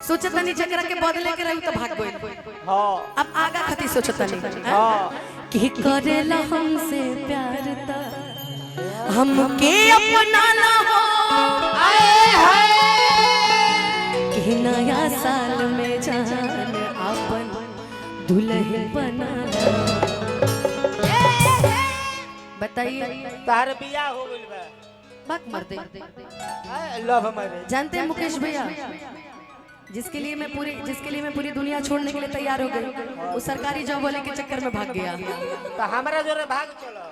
सोचतनी जकरा के बदले के रहू तो भाग गइल। हां अब आगा खती सोचतनी हां कि करेला हमसे प्यार त हमके अपना ला हो आए हाय कि नया साल में जान अपन दुल्हन बना ला। बताइए तार बियाह हो गइल बा बात मर दे लव मैरिज जानते हैं मुकेश भैया जिसके लिए मैं पूरी दुनिया छोड़ने के लिए तैयार हो गई वो सरकारी जॉब वाले के चक्कर में भाग गया। तो हमारा जोरे भाग चलो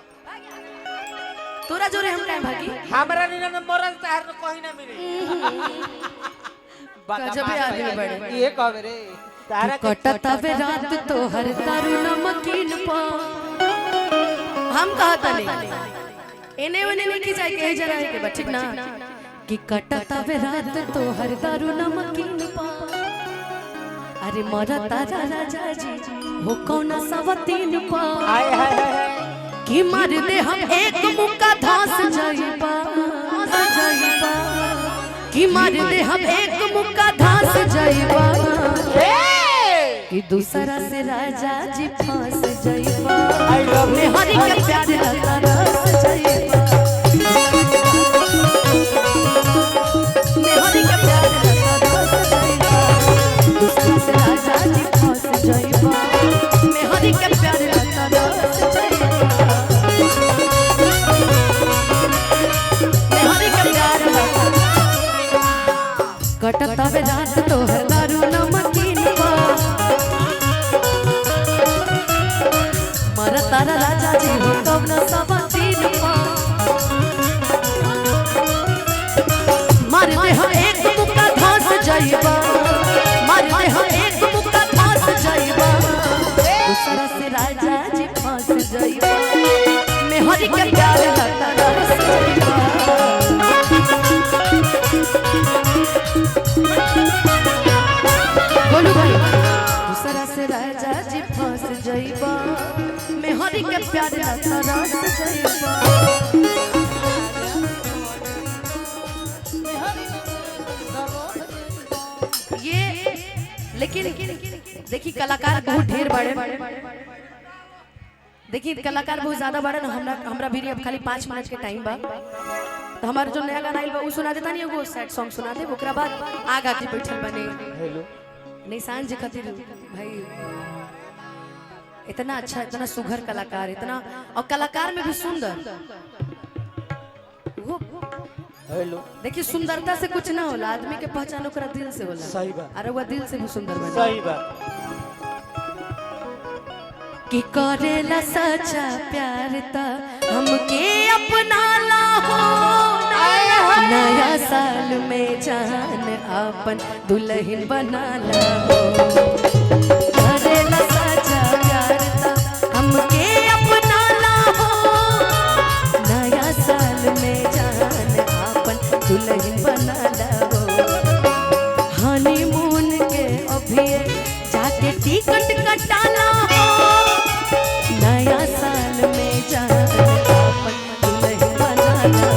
तोरा जोरे हम काहे भागी हमारा नीना न मरल तार न कहीं ना मिले गजब आदमी बड़े ये कहबे रे तारा कटता वे रात तो हर दारू नमकीन पा हम कहता नहीं एने ओने नहीं की जाए के जरा के बा ठीक ना कि कटता वे रात तो हर दारू नमकीन पा अरे मरा तारा राजा जी हो कौन सवतीन पा हाय हाय हाय कि मार दे हम एक मुक्का धास जाइबा कि मार दे हम एक मुक्का धास जाइबा कि दूसरा से राजा जी फांस जाइबा आई लव मैं हरी के प्यार का रस जाइबा मैं हरी के प्यार का रस जाइबा दूसरा से राजा जी फांस जाइबा मैं हरी के प्यार का रस जाइबा मैं हरी के प्यार कटता वे रात तो हर दारू नमकीन पा मर तारा राजा जी हो कब न सवतीन पा मार दे हम एक मुक्का धास जाइबा मार दे हम एक मुक्का धास जाइबा दूसरा से राजा जी फांस जाइबा मैं हरी के प्यार लगता रस जाइबा बोलू भाई दूसरा से राजा जी फांस जाइबा मैं हरी के प्यार लगता रस जाइबा ये लेकिन देखिए कलाकार बहुत ढेर बड़े देखिए कलाकार बहुत ज्यादा बड़े ना हमरा भी अब खाली 5 मिनट के टाइम बा तो हमारा जो नया गाना आइल बा उ सुना देता नहीं वो सैड सॉन्ग सुना दे ओकरा बाद आगा के बैठल बने हेलो निशान जी खातिर भाई इतना अच्छा इतना सुघर कलाकार इतना और कलाकार में भी सुंदर वो हेलो देखिए सुंदरता से कुछ ना होला आदमी के पहचान ओकरा दिल से होला सही बात अरे वो दिल से भी सुंदर बने सही बात कि करेला सच्चा प्यार त हमके अपना ला हो नया साल में जान अपन दुल्हन बना ला हो करेला सच्चा प्यार त हमके अपना ला हो नया साल में जान अपन दुल्हन बना ला हो हनीमून के अभी जाके टिकट कटाला हो नया साल में जान अपन दुल्हन बना ला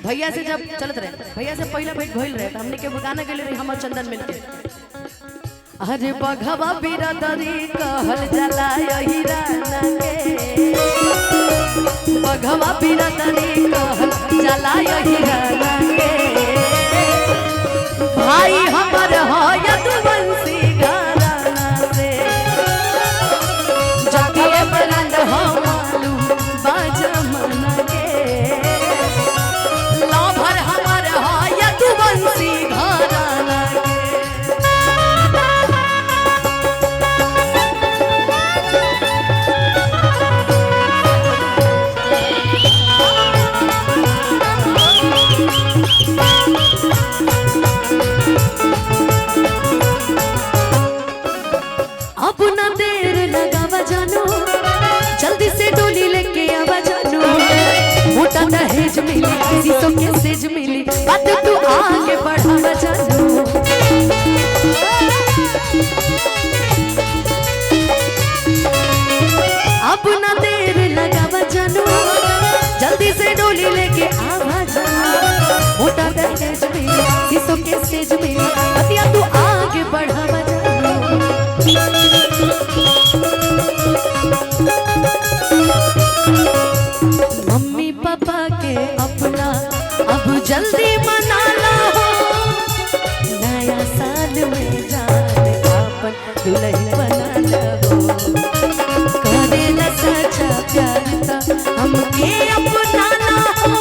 भैया से जब चलत रहे भैया से पहले भेंट भइल रहे तो हमने के गाना गेले रही हमर चंदन मिलके अरे बघवा बिरदरी कहल जाला यही राना के बघवा बिरदरी कहल जाला यही राना के भाई हमर हो यदुवंशी घराना से जगे बुलंद हो मालूम बाजमना के लाभर हमर हो यदुवंशी घराना के अब ना देर लगावा जानो जल्दी से डोली लेके आवा जानो मोटा दहेज मिली शीशों के सेज मिली बात आगे बढ़ा जानू अब ना देर लगावा जानू जल्दी से डोली लेके आवा जानू मोटा दहेज में शीशों के स्टेज में बतिया तू आगे बढ़ावा जानू मम्मी पापा के अपना अब जल्दी मनाना हो नया साल में जान अपन दुल्हन बनाना हो करेला सच्चा प्यार था हमके अपनाना हो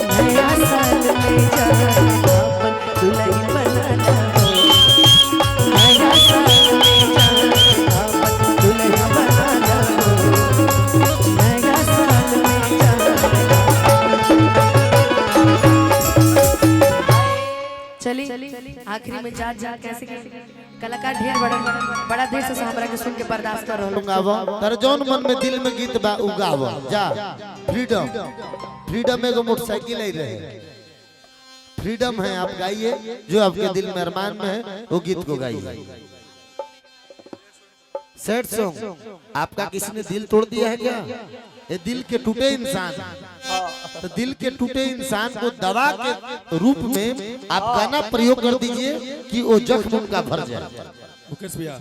नया साल में जान अपन दुल्हन बनाना हो नया साल में जान अपन दुल्हन बनाना हो नया साल में जान चली आखिरी में जा कैसे कलाकार ढेर बड़ा देर से हमरा के सुन के बर्दाश्त कर रहल गावो तर जौन मन में दिल में गीत बा उगावो जा फ्रीडम फ्रीडम एगो मोटरसाइकिल आई रहे फ्रीडम है आप गाइए जो आपके दिल में अरमान में है वो गीत को गाइए सैड सॉन्ग आपका किसी ने दिल तोड़ दिया है क्या ये दिल के टूटे इंसान तो दिल के टूटे इंसान को दवा के रूप में आप गाना प्रयोग कर दीजिए कि वो जख्म उनका भर जाए मुकेश भैया